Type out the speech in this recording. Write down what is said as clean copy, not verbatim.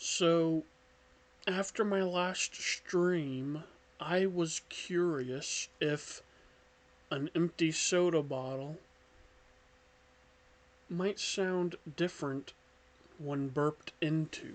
So, after my last stream, I was curious if an empty soda bottle might sound different when burped into.